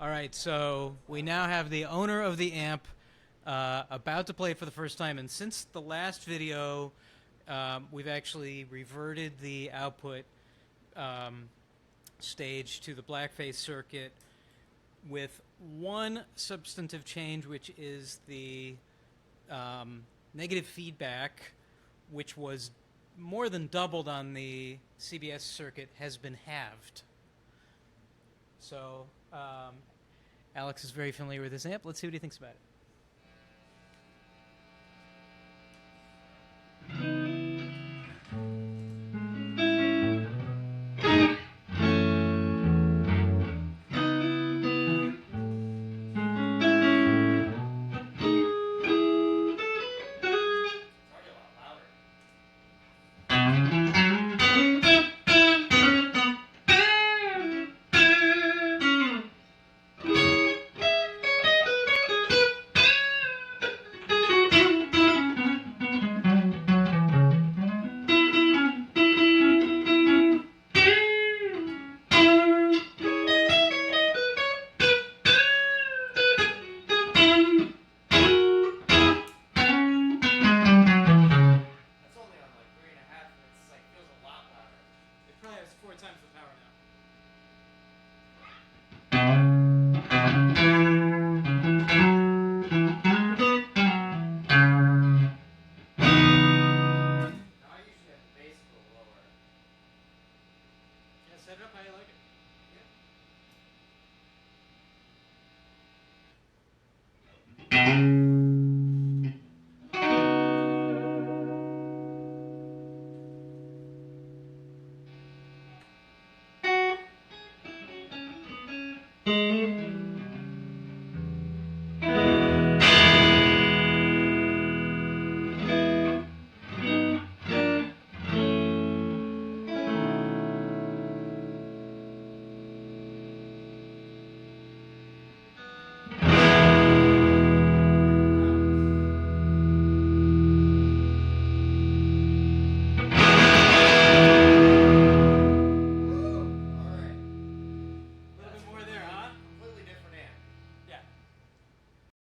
All right, so we now have the owner of the amp about to play it for the first time, and since the last video, we've actually reverted the output stage to the blackface circuit with one substantive change, which is the negative feedback, which was more than doubled on the CBS circuit, has been halved. So Alex is very familiar with this amp. Let's see what he thinks about it.